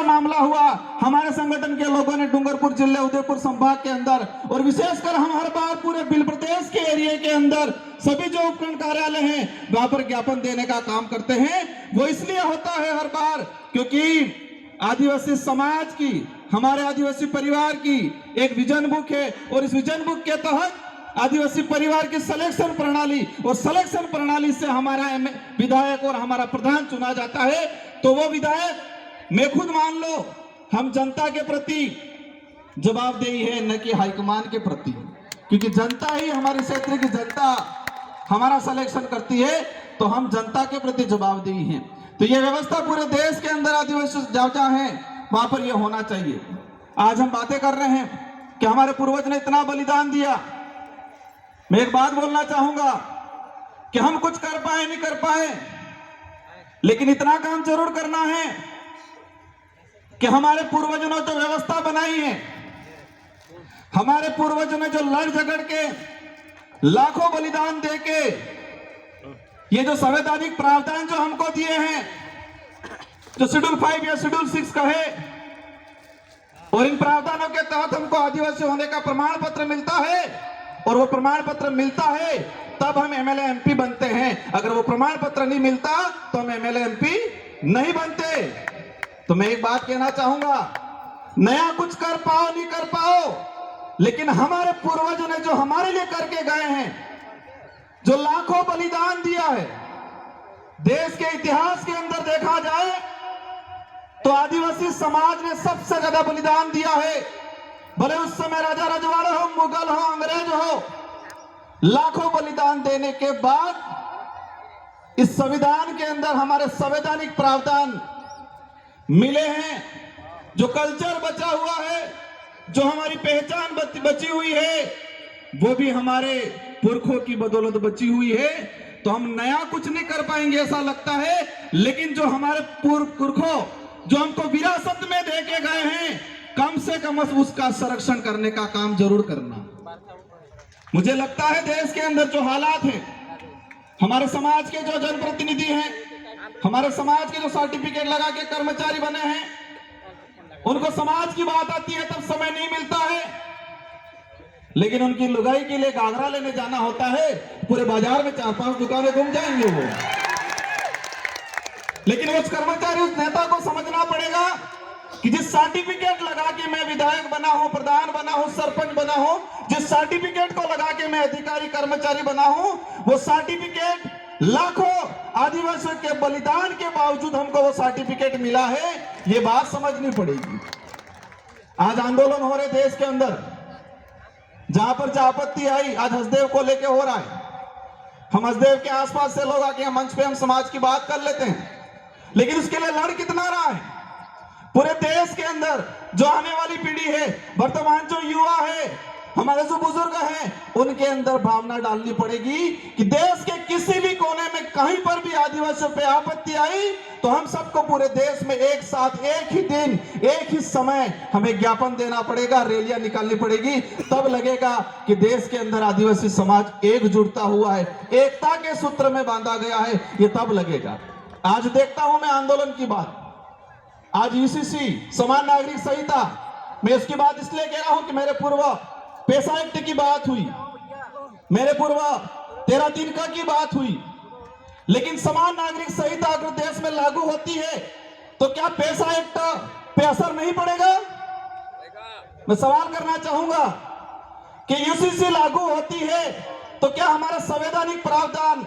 मामला हुआ, हमारे संगठन के लोगों ने डूंगरपुर जिले उदयपुर संभाग के अंदर और विशेषकर हम हर बार पूरे बिल प्रदेश के एरिया के अंदर सभी जो उपखंड कार्यालय हैं वहां पर ज्ञापन देने का काम करते हैं। वो इसलिए होता है हर बार क्योंकि आदिवासी समाज की, हमारे आदिवासी परिवार की एक विजन बुक है और इस विजन बुक के तहत आदिवासी परिवार की सिलेक्शन प्रणाली और सिलेक्शन प्रणाली से हमारा विधायक और हमारा प्रधान चुना जाता है। तो वो विधायक मैं खुद मान लो हम जनता के प्रति जवाबदेही है, न कि हाईकमान के प्रति, क्योंकि जनता ही, हमारे क्षेत्र की जनता हमारा सिलेक्शन करती है, तो हम जनता के प्रति जवाबदेही हैं। तो ये व्यवस्था पूरे देश के अंदर आदिवासी जहाँ जहाँ है वहां पर ये होना चाहिए। आज हम बातें कर रहे हैं कि हमारे पूर्वज ने इतना बलिदान दिया। मैं एक बात बोलना चाहूंगा कि हम कुछ कर पाए नहीं कर पाए, लेकिन इतना काम जरूर करना है कि हमारे पूर्वजों ने जो व्यवस्था बनाई है, हमारे पूर्वजों ने जो लड़ झगड़ के लाखों बलिदान दे के ये जो संवैधानिक प्रावधान जो हमको दिए हैं, जो शेड्यूल 5 या शेड्यूल 6 कहे, और इन प्रावधानों के तहत हमको आदिवासी होने का प्रमाण पत्र मिलता है और वो प्रमाण पत्र मिलता है तब हम एमएलए एमपी बनते हैं। अगर वो प्रमाण पत्र नहीं मिलता तो हम एमएलए एमपी नहीं बनते। तो मैं एक बात कहना चाहूंगा, नया कुछ कर पाओ नहीं कर पाओ, लेकिन हमारे पूर्वजों ने जो हमारे लिए करके गए हैं, जो लाखों बलिदान दिया है, देश के इतिहास के अंदर देखा जाए तो आदिवासी समाज ने सबसे ज्यादा बलिदान दिया है। भले उस समय राजा रजवाड़े हो, मुगल हो, अंग्रेज हो, लाखों बलिदान देने के बाद इस संविधान के अंदर हमारे संवैधानिक प्रावधान मिले हैं। जो कल्चर बचा हुआ है, जो हमारी पहचान बची हुई है, वो भी हमारे पुरखों की बदौलत बची हुई है। तो हम नया कुछ नहीं कर पाएंगे ऐसा लगता है, लेकिन जो हमारे पुरखों जो हमको विरासत में दे के गए हैं, कम से कम उसका संरक्षण करने का काम जरूर करना। मुझे लगता है देश के अंदर जो हालात हैं, हमारे समाज के जो जनप्रतिनिधि हैं, हमारे समाज के जो सर्टिफिकेट लगा के कर्मचारी बने हैं, उनको समाज की बात आती है तब समय नहीं मिलता है, लेकिन उनकी लुगाई के लिए घाघरा लेने जाना होता है, पूरे बाजार में 4-5 दुकानें घूम जाएंगे वो। लेकिन उस कर्मचारी, उस नेता को समझना पड़ेगा कि जिस सर्टिफिकेट लगा के मैं विधायक बना हूं, प्रधान बना हूं, सरपंच बना हूं, जिस सर्टिफिकेट को लगा के मैं अधिकारी कर्मचारी बना हूं, वो सर्टिफिकेट लाखों आदिवासियों के बलिदान के बावजूद हमको वो सर्टिफिकेट मिला है, ये बात समझनी पड़ेगी। आज आंदोलन हो रहे देश के अंदर, जहां पर जहां आपत्ति आई, आज हसदेव को लेके हो रहा है। हम हसदेव के आसपास से लोग आके मंच पे हम समाज की बात कर लेते हैं, लेकिन उसके लिए लड़ कितना रहा है पूरे देश के अंदर। जो आने वाली पीढ़ी है, वर्तमान जो युवा है, हमारे जो बुजुर्ग हैं, उनके अंदर भावना डालनी पड़ेगी कि देश के किसी भी कोने में कहीं पर भी आदिवासियों पे आपत्ति आई तो हम सबको पूरे देश में एक साथ, एक ही दिन, एक ही समय हमें ज्ञापन देना पड़ेगा, रैलियां निकालनी पड़ेगी। तब लगेगा कि देश के अंदर आदिवासी समाज एकजुटता हुआ है, एकता के सूत्र में बांधा गया है, ये तब लगेगा। आज देखता हूं मैं आंदोलन की बात, आज यूसीसी समान नागरिक संहिता, मैं उसकी बात इसलिए कह रहा हूं कि मेरे पूर्व पैसा एक्ट की बात हुई, मेरे पूर्व 13 का की बात हुई, लेकिन समान नागरिक संहिता अगर देश में लागू होती है तो क्या पैसा एक्ट पे असर नहीं पड़ेगा? मैं सवाल करना चाहूंगा कि यूसीसी लागू होती है तो क्या हमारा संवैधानिक प्रावधान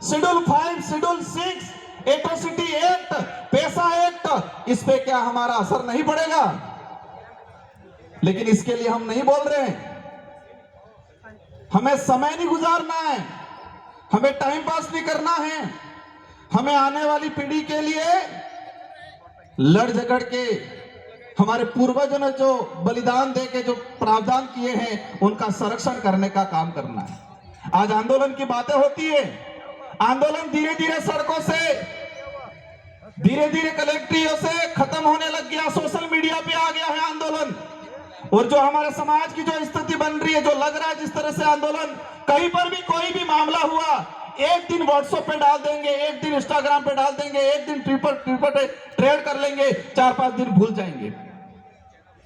शेड्यूल 5, शेड्यूल 6, एट्रोसिटी एक्ट, पैसा एक्ट, इस पे क्या हमारा असर नहीं पड़ेगा? लेकिन इसके लिए हम नहीं बोल रहे हैं। हमें समय नहीं गुजारना है, हमें टाइम पास नहीं करना है, हमें आने वाली पीढ़ी के लिए लड़ झगड़ के, हमारे पूर्वजों ने जो बलिदान दे के जो प्रावधान किए हैं उनका संरक्षण करने का काम करना है। आज आंदोलन की बातें होती है, आंदोलन धीरे धीरे सड़कों से, धीरे धीरे कलेक्ट्रियों से खत्म होने लग गया, सोशल मीडिया पे आ गया है आंदोलन। और जो हमारे समाज की जो स्थिति बन रही है, जो लग रहा है जिस तरह से आंदोलन, कहीं पर भी कोई भी मामला हुआ, एक दिन व्हाट्सएप पे डाल देंगे, एक दिन इंस्टाग्राम पे डाल देंगे, एक दिन ट्विटर ट्रेड कर लेंगे, 4-5 दिन भूल जाएंगे।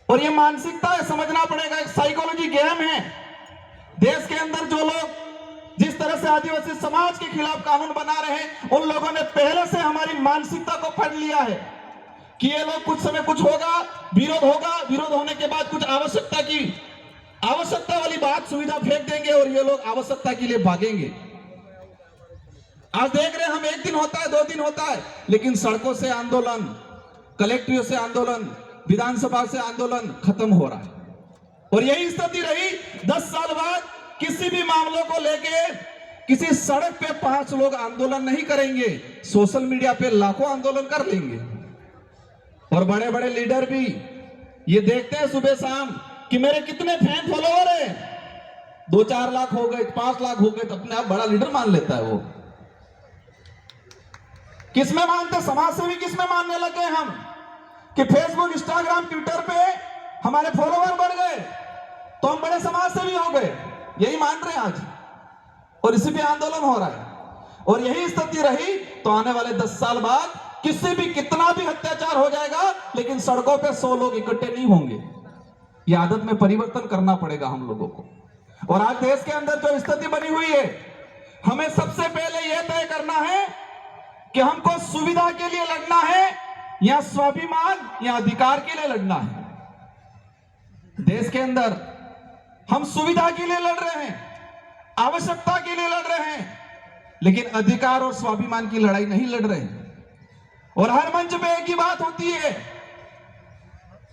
और ये मानसिकता है, समझना पड़ेगा, एक साइकोलॉजी गेम है। देश के अंदर जो लोग जिस तरह से आदिवासी समाज के खिलाफ कानून बना रहे हैं, उन लोगों ने पहले से हमारी मानसिकता को पढ़ लिया है कि ये लोग कुछ समय कुछ होगा, विरोध होगा, विरोध होने के बाद कुछ आवश्यकता वाली बात सुविधा फेंक देंगे और ये लोग आवश्यकता के लिए भागेंगे। आज देख रहे हैं हम, एक दिन होता है, 2 दिन होता है, लेकिन सड़कों से आंदोलन, कलेक्ट्रेट से आंदोलन, विधानसभा से आंदोलन खत्म हो रहा है। और यही स्थिति रही 10 साल बाद। किसी भी मामलों को लेके किसी सड़क पे 5 लोग आंदोलन नहीं करेंगे, सोशल मीडिया पे लाखों आंदोलन कर लेंगे। और बड़े बड़े लीडर भी ये देखते हैं सुबह शाम कि मेरे कितने फैन फॉलोअर हैं, 2-4 लाख हो गए, 5 लाख हो गए, तो अपने आप बड़ा लीडर मान लेता है वो। किसमें मानते, समाज सेवी किसमें मानने लगे हम कि फेसबुक, इंस्टाग्राम, ट्विटर पे हमारे फॉलोअर बढ़ गए तो हम बड़े समाज सेवी हो गए, यही मान रहे हैं आज। और इसी पे आंदोलन हो रहा है। और यही स्थिति रही तो आने वाले 10 साल बाद किसी भी कितना भी अत्याचार हो जाएगा, लेकिन सड़कों पे 100 लोग इकट्ठे नहीं होंगे। ये आदत में परिवर्तन करना पड़ेगा हम लोगों को। और आज देश के अंदर जो स्थिति बनी हुई है, हमें सबसे पहले यह तय करना है कि हमको सुविधा के लिए लड़ना है या स्वाभिमान या अधिकार के लिए लड़ना है। देश के अंदर हम सुविधा के लिए लड़ रहे हैं, आवश्यकता के लिए लड़ रहे हैं, लेकिन अधिकार और स्वाभिमान की लड़ाई नहीं लड़ रहे हैं। और हर मंच पे एक ही बात होती है,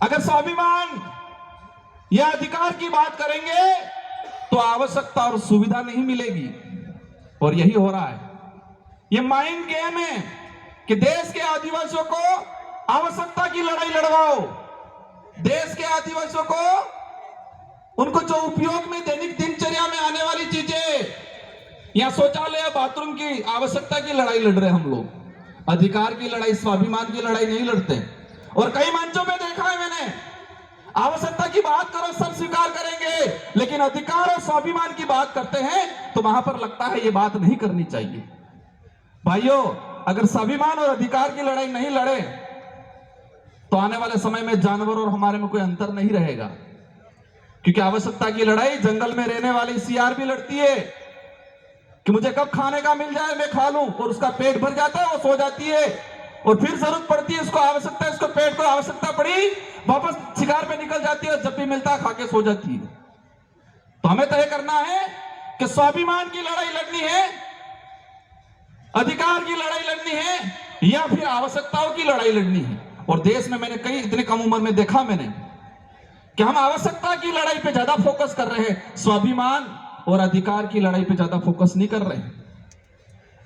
अगर स्वाभिमान या अधिकार की बात करेंगे तो आवश्यकता और सुविधा नहीं मिलेगी। और यही हो रहा है। ये माइंड गेम है कि देश के आदिवासियों को आवश्यकता की लड़ाई लड़वाओ, देश के आदिवासियों को उनको जो उपयोग में दैनिक दिनचर्या में आने वाली चीजें या शौचालय, बाथरूम की आवश्यकता की लड़ाई लड़ रहे हैं हम लोग। अधिकार की लड़ाई, स्वाभिमान की लड़ाई नहीं लड़ते। और कई मंचों पे देखा है मैंने, आवश्यकता की बात करो सब स्वीकार करेंगे, लेकिन अधिकार और स्वाभिमान की बात करते हैं तो वहां पर लगता है ये बात नहीं करनी चाहिए। भाइयों, अगर स्वाभिमान और अधिकार की लड़ाई नहीं लड़े तो आने वाले समय में जानवर और हमारे में कोई अंतर नहीं रहेगा। क्योंकि आवश्यकता की लड़ाई जंगल में रहने वाली सियार भी लड़ती है कि मुझे कब खाने का मिल जाए मैं खा लूं, और उसका पेट भर जाता है, वो सो जाती है, और फिर जरूरत पड़ती है, इसको आवश्यकता, इसको पेट को आवश्यकता पड़ी, वापस शिकार पे निकल जाती है, जब भी मिलता है खा के सो जाती है। तो हमें तय करना है कि स्वाभिमान की लड़ाई लड़नी है, अधिकार की लड़ाई लड़नी है, या फिर आवश्यकताओं की लड़ाई लड़नी है। और देश में मैंने कई इतने कम उम्र में देखा मैंने कि हम आवश्यकता की लड़ाई पे ज्यादा फोकस कर रहे हैं, स्वाभिमान और अधिकार की लड़ाई पे ज्यादा फोकस नहीं कर रहे हैं।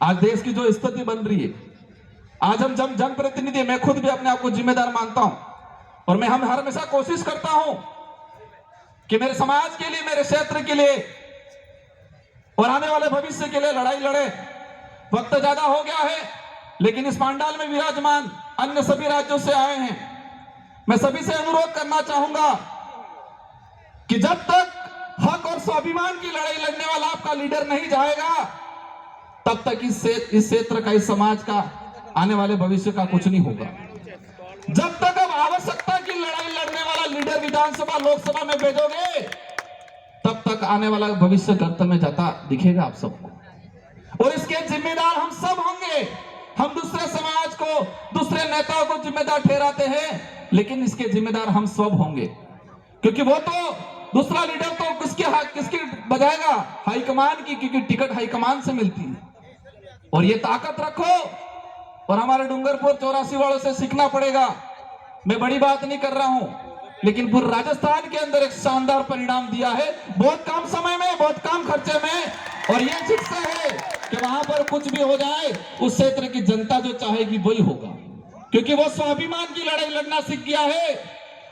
आज देश की जो स्थिति बन रही है, आज हम जनप्रतिनिधि, मैं खुद भी अपने आप को जिम्मेदार मानता हूं, और मैं हमेशा कोशिश करता हूं कि मेरे समाज के लिए, मेरे क्षेत्र के लिए और आने वाले भविष्य के लिए लड़ाई लड़े। वक्त ज्यादा हो गया है, लेकिन इस पांडाल में विराजमान अन्य सभी राज्यों से आए हैं, मैं सभी से अनुरोध करना चाहूंगा कि जब तक हक और स्वाभिमान की लड़ाई लड़ने वाला आपका लीडर नहीं जाएगा, तब तक इस क्षेत्र का, इस समाज का, आने वाले भविष्य का कुछ नहीं होगा। जब तक अब आवश्यकता की लड़ाई लड़ने वाला लीडर विधानसभा, लोकसभा में भेजोगे, तब तक आने वाला भविष्य गर्त में जाता दिखेगा आप सबको। और इसके जिम्मेदार हम सब होंगे। हम दूसरे समाज को, दूसरे नेताओं को जिम्मेदार ठहराते हैं, लेकिन इसके जिम्मेदार हम सब होंगे। क्योंकि वो तो दूसरा लीडर तो किसकी बजाएगा, हाईकमान की, क्योंकि टिकट हाईकमान से मिलती है। और ये ताकत रखो, और हमारे डूंगरपुर 84 वालों से सीखना पड़ेगा। मैं बड़ी बात नहीं कर रहा हूं, लेकिन पूरे राजस्थान के अंदर एक शानदार परिणाम दिया है, बहुत कम समय में, बहुत कम खर्चे में। और यह शिक्षा है कि वहां पर कुछ भी हो जाए, उस क्षेत्र की जनता जो चाहेगी वही होगा, क्योंकि वो स्वाभिमान की लड़ाई लड़ना सीख गया है,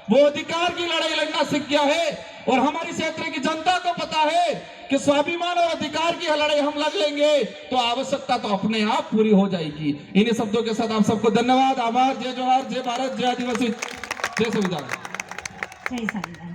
वो अधिकार की लड़ाई लड़ना सीख गया है। और हमारी क्षेत्र की जनता को पता है कि स्वाभिमान और अधिकार की लड़ाई हम लड़ लेंगे तो आवश्यकता तो अपने आप पूरी हो जाएगी। इन्हीं शब्दों के साथ आप सबको धन्यवाद, आभार, जय जोहार, जय भारत, जय आदिवासी, जय संविधान। जय संविधान।